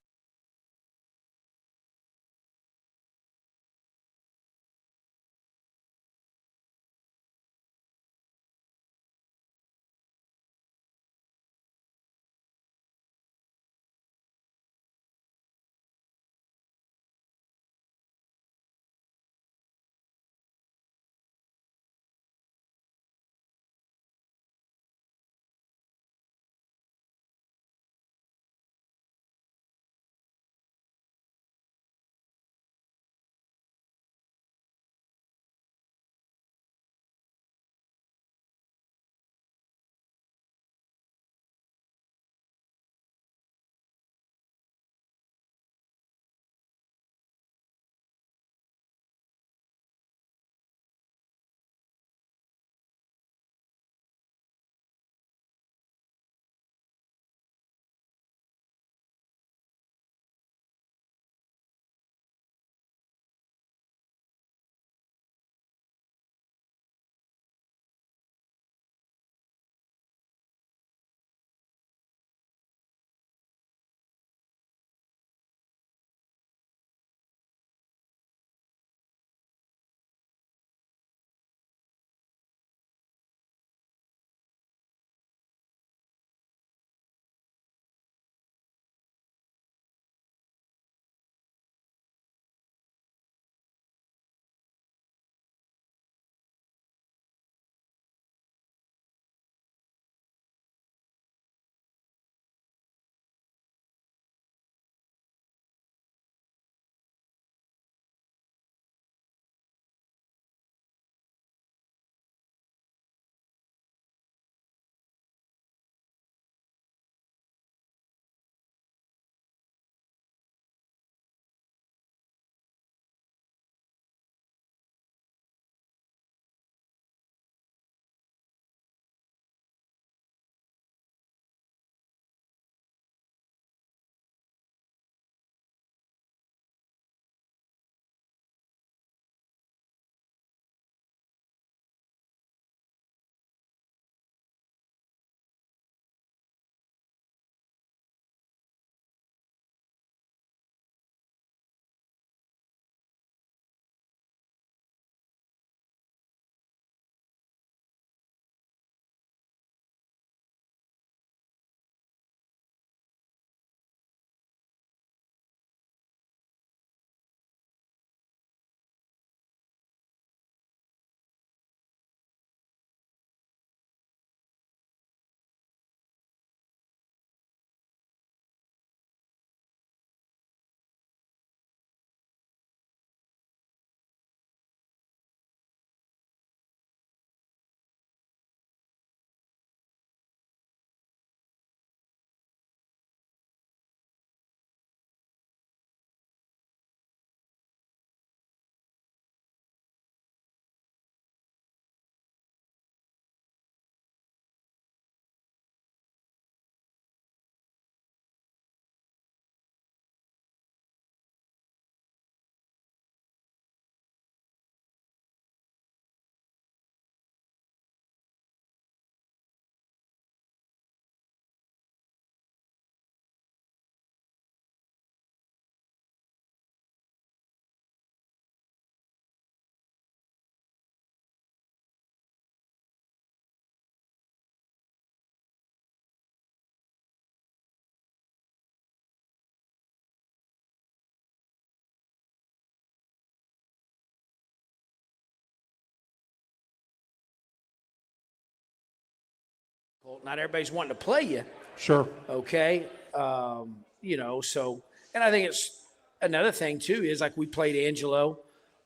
Speaker 3: Not everybody's wanting to play you.
Speaker 2: Sure.
Speaker 3: Okay. So, and I think it's another thing too, is like we played Angelo.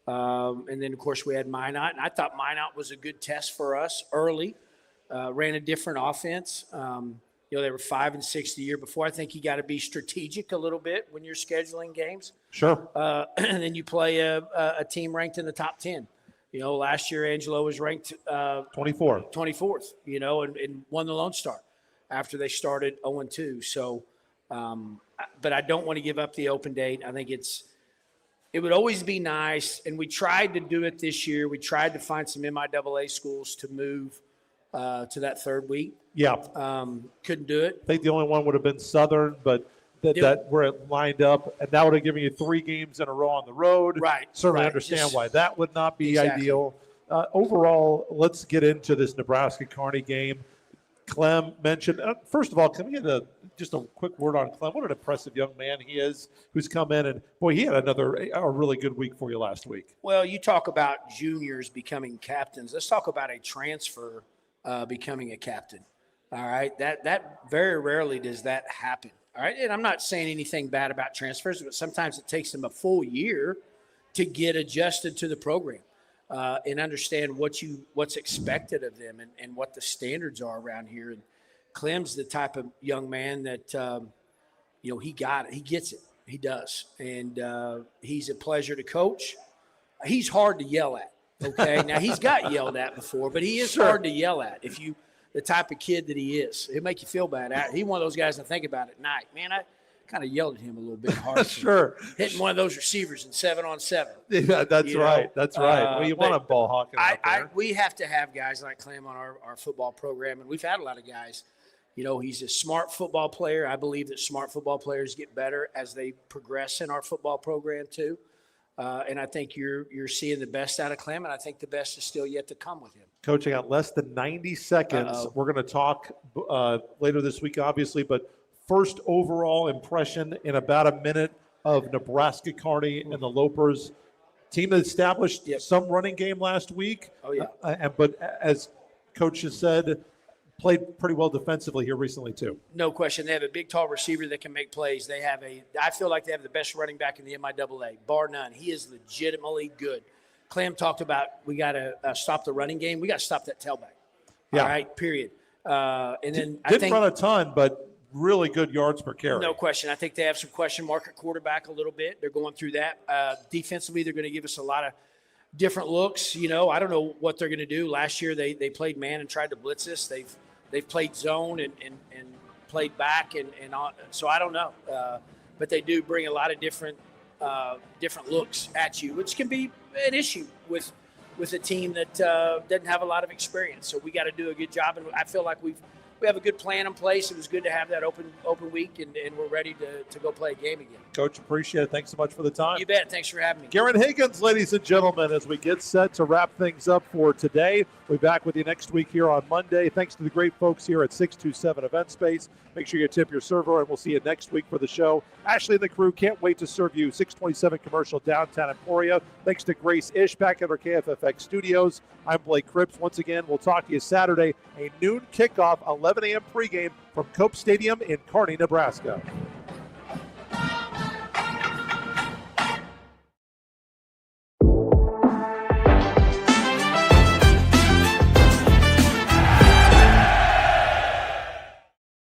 Speaker 3: And then of course we had Minot, and I thought Minot was a good test for us early, ran a different offense. They were 5-6 the year before. I think you got to be strategic a little bit when you're scheduling games.
Speaker 2: Sure.
Speaker 3: And then you play a team ranked in the top 10. Last year Angelo was ranked 24th, and won the Lone Star after they started 0-2. So, but I don't want to give up the open date. I think it would always be nice, and we tried to do it this year. We tried to find some MIAA schools to move to that third week.
Speaker 2: Yeah.
Speaker 3: Couldn't do it.
Speaker 2: I think the only one would have been Southern, but that where it lined up, and that would have given you 3 games in a row on the road.
Speaker 3: Right.
Speaker 2: Certainly
Speaker 3: right.
Speaker 2: understand why that would not be ideal. Overall, let's get into this Nebraska-Kearney game. Clem mentioned, first of all, can we get just a quick word on Clem? What an impressive young man he is, who's come in, and boy, he had a really good week for you last week.
Speaker 3: Well, you talk about juniors becoming captains. Let's talk about a transfer becoming a captain. All right, that very rarely does that happen. All right, and I'm not saying anything bad about transfers, but sometimes it takes them a full year to get adjusted to the program and understand what's expected of them and what the standards are around here. And Clem's the type of young man that he got it, he gets it, he does, and he's a pleasure to coach. He's hard to yell at. Okay, now he's got yelled at before, but he is hard to yell at. If you the type of kid that he is, it'll make you feel bad. He's one of those guys that think about at night. Man, I kind of yelled at him a little bit hard.
Speaker 2: Sure.
Speaker 3: Hitting one of those receivers in 7-on-7.
Speaker 2: Yeah, that's right. That's right. Well, you want a ball hawking out there.
Speaker 3: We have to have guys like Clem on our football program, and we've had a lot of guys. He's a smart football player. I believe that smart football players get better as they progress in our football program too. And I think you're seeing the best out of Clem, and I think the best is still yet to come with him.
Speaker 2: Coaching out less than 90 seconds. We're going to talk later this week, obviously, but first overall impression in about a minute of Nebraska-Kearney and the Lopers. Team that established some running game last week.
Speaker 3: Oh, yeah.
Speaker 2: But as Coach has said, played pretty well defensively here recently too.
Speaker 3: No question. They have a big, tall receiver that can make plays. I feel like they have the best running back in the MIAA, bar none. He is legitimately good. Clem talked about we got to stop the running game. We got to stop that tailback.
Speaker 2: Yeah.
Speaker 3: All right, period. And then I
Speaker 2: didn't
Speaker 3: think
Speaker 2: run a ton, but really good yards per carry.
Speaker 3: No question. I think they have some question mark at quarterback a little bit. They're going through that. Defensively, they're going to give us a lot of different looks. I don't know what they're going to do. Last year, they played man and tried to blitz us. They've played zone and played back and so I don't know. But they do bring a lot of different looks at you, which can be an issue with a team that doesn't have a lot of experience. So we got to do a good job, and I feel like we have a good plan in place. It was good to have that open week, and we're ready to go play a game again.
Speaker 2: Coach, appreciate it. Thanks so much for the time.
Speaker 3: You bet. Thanks for having me.
Speaker 2: Garrett Higgins, ladies and gentlemen, as we get set to wrap things up for today. We'll be back with you next week here on Monday. Thanks to the great folks here at 627 Event Space. Make sure you tip your server, and we'll see you next week for the show. Ashley and the crew can't wait to serve you 627 Commercial downtown Emporia. Thanks to Grace Ish back at our KFFX studios. I'm Blake Cripps. Once again, we'll talk to you Saturday, a noon kickoff, 11 a.m. pregame from Cope Stadium in Kearney, Nebraska.